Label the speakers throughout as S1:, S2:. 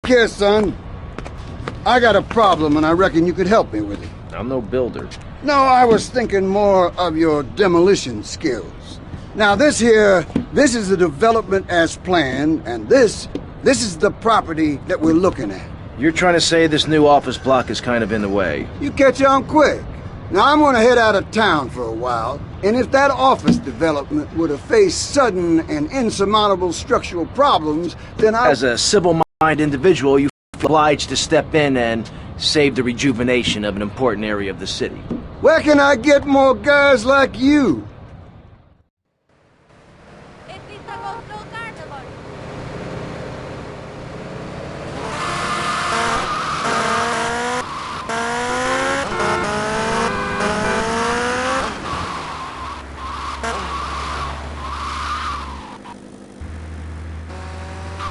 S1: Look here, son. I got a problem, and I reckon you could help me with it.
S2: I'm no builder.
S1: No, I was thinking more of your demolition skills. Now, this is the development as planned, and this is the property that we're looking at.
S2: You're trying to say this new office block is kind of in the way?
S1: You catch on quick. Now, I'm gonna head out of town for a while, and if that office development were to face sudden and insurmountable structural problems, then
S2: As a civil-minded individual, you feel obliged to step in and save the rejuvenation of an important area of the city.
S1: Where can I get more guys like you?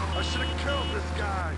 S3: I should have killed this guy.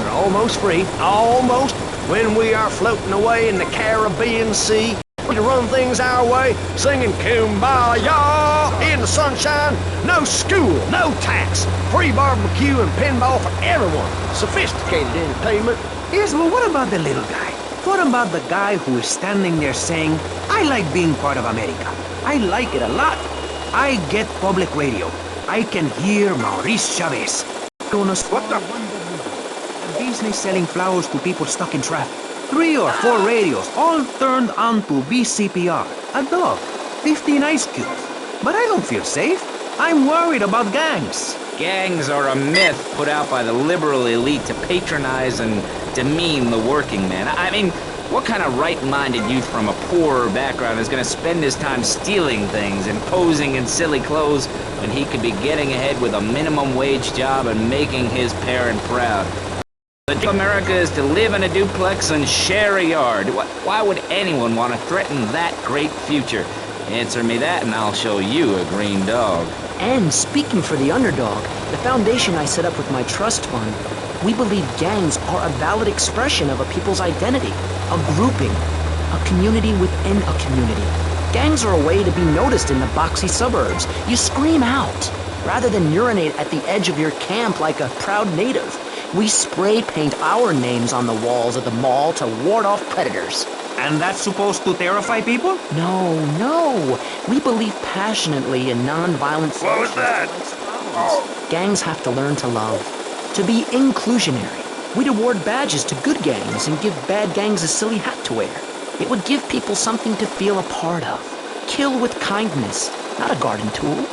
S4: Almost free, almost. When we are floating away in the Caribbean Sea, we to run things our way, singing Kumbaya in the sunshine. No school, no tax, free barbecue and pinball for everyone. Sophisticated entertainment.
S5: Yes, but what about the little guy? What about the guy who is standing there saying, I like being part of America. I like it a lot. I get public radio. I can hear Maurice Chavez. What the? A business selling flowers to people stuck in traffic. 3 or 4 radios, all turned on to BCPR. A dog. 15 ice cubes. But I don't feel safe. I'm worried about gangs.
S6: Gangs are a myth put out by the liberal elite to patronize and demean the working man. I mean, what kind of right-minded youth from a poorer background is going to spend his time stealing things and posing in silly clothes when he could be getting ahead with a minimum wage job and making his parent proud? The dream of America is to live in a duplex and share a yard. Why would anyone want to threaten that great future? Answer me that and I'll show you a green dog.
S7: And speaking for the underdog, the foundation I set up with my trust fund, we believe gangs are a valid expression of a people's identity, a grouping, a community within a community. Gangs are a way to be noticed in the boxy suburbs. You scream out, rather than urinate at the edge of your camp like a proud native. We spray paint our names on the walls of the mall to ward off predators.
S5: And that's supposed to terrify people?
S7: No. We believe passionately in non-violent solutions.
S3: What was that?
S7: Oh. Gangs have to learn to love, to be inclusionary. We'd award badges to good gangs and give bad gangs a silly hat to wear. It would give people something to feel a part of. Kill with kindness, not a garden tool.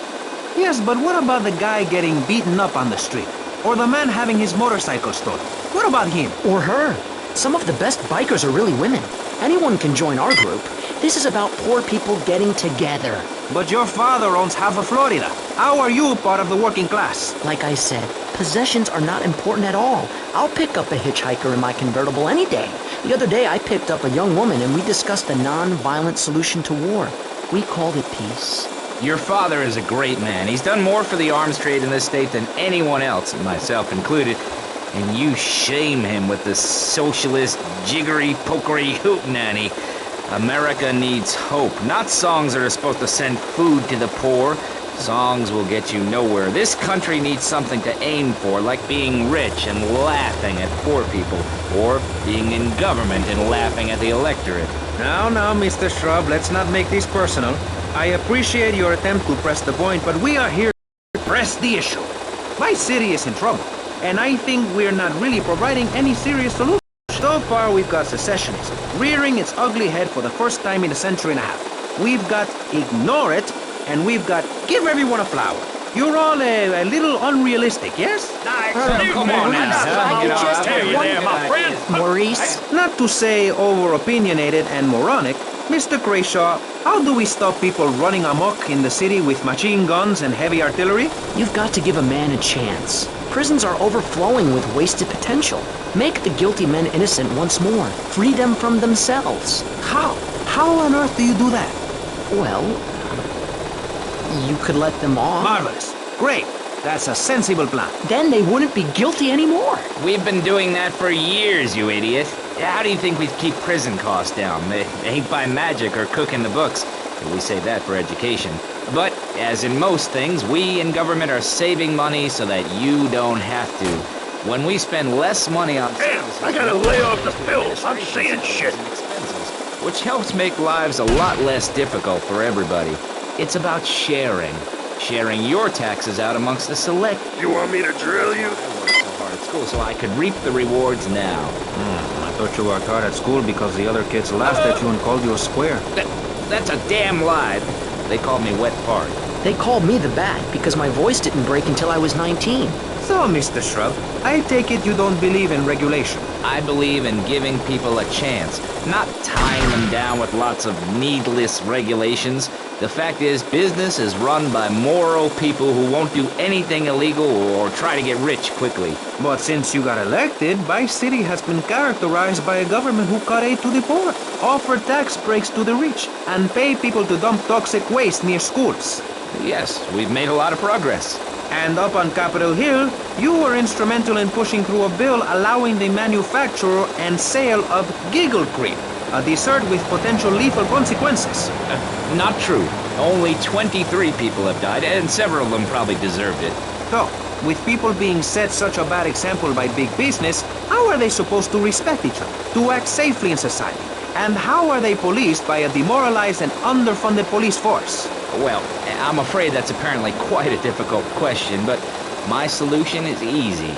S5: Yes, but what about the guy getting beaten up on the street? Or the man having his motorcycle stolen? What about him?
S7: Or her. Some of the best bikers are really women. Anyone can join our group. This is about poor people getting together.
S5: But your father owns half of Florida. How are you part of the working class?
S7: Like I said, possessions are not important at all. I'll pick up a hitchhiker in my convertible any day. The other day I picked up a young woman and we discussed a non-violent solution to war. We called it peace.
S6: Your father is a great man. He's done more for the arms trade in this state than anyone else, myself included. And you shame him with this socialist, jiggery, pokery hootenanny. America needs hope, not songs that are supposed to send food to the poor. Songs will get you nowhere. This country needs something to aim for, like being rich and laughing at poor people, or being in government and laughing at the electorate.
S5: Now, Mr. Shrub, let's not make this personal. I appreciate your attempt to press the point, but we are here press the issue. My city is in trouble, and I think we're not really providing any serious solution. So far, we've got secessionism, rearing its ugly head for the first time in a century and a half. We've got ignore it, and we've got give everyone a flower. You're all a little unrealistic, yes?
S6: Come on now.
S7: Maurice?
S5: Not to say over-opinionated and moronic, Mr. Crashaw, how do we stop people running amok in the city with machine guns and heavy artillery?
S7: You've got to give a man a chance. Prisons are overflowing with wasted potential. Make the guilty men innocent once more. Free them from themselves.
S5: How? How on earth do you do that?
S7: Well, you could let them off.
S5: Marvelous. Great. That's a sensible plan.
S7: Then they wouldn't be guilty anymore.
S6: We've been doing that for years, you idiot. How do you think we keep prison costs down? They ain't by magic or cooking the books. We say that for education. But, as in most things, we in government are saving money so that you don't have to. When we spend less money on...
S3: Damn, I gotta lay off the bills. I'm seeing shit.
S6: Which helps make lives a lot less difficult for everybody. It's about sharing. Sharing your taxes out amongst the select.
S3: You want me to drill you?
S6: I worked so hard at school so I could reap the rewards now.
S5: I thought you worked hard at school because the other kids laughed at you and called you a square.
S6: That's a damn lie. They called me Wet Fart.
S7: They called me the Bat because my voice didn't break until I was 19.
S5: So, Mr. Shrub, I take it you don't believe in regulation.
S6: I believe in giving people a chance, not tying them down with lots of needless regulations. The fact is, business is run by moral people who won't do anything illegal or try to get rich quickly.
S5: But since you got elected, Vice City has been characterized by a government who cut aid to the poor, offer tax breaks to the rich, and pay people to dump toxic waste near schools.
S6: Yes, we've made a lot of progress.
S5: And up on Capitol Hill, you were instrumental in pushing through a bill allowing the manufacture and sale of giggle cream, a dessert with potential lethal consequences.
S6: Not true. Only 23 people have died, and several of them probably deserved it.
S5: So, with people being set such a bad example by big business, how are they supposed to respect each other, to act safely in society? And how are they policed by a demoralized and underfunded police force?
S6: Well, I'm afraid that's apparently quite a difficult question, but my solution is easy.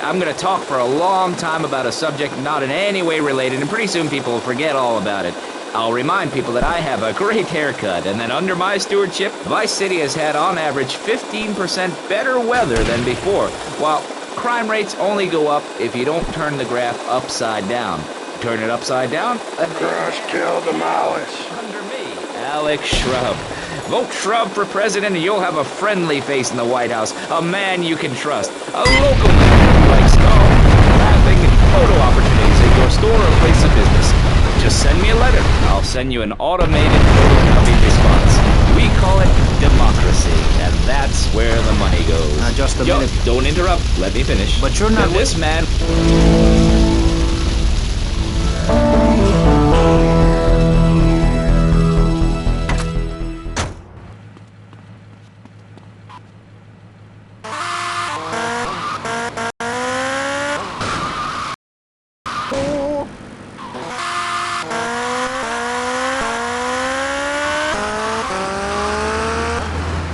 S6: I'm gonna talk for a long time about a subject not in any way related, and pretty soon people will forget all about it. I'll remind people that I have a great haircut, and that under my stewardship, Vice City has had on average 15% better weather than before, while crime rates only go up if you don't turn the graph upside down. Turn it upside down,
S3: Crush, kill, demolish.
S6: under me, Alex Shrub. Vote Shrub for president and you'll have a friendly face in the White House, a man you can trust, a local man who likes golf, laughing, and photo opportunities at your store or place of business. Just send me a letter. I'll send you an automated photocopied response. We call it democracy, and that's where the money goes.
S5: Just a minute.
S6: Don't interrupt. Let me finish.
S5: But you're not...
S6: This man...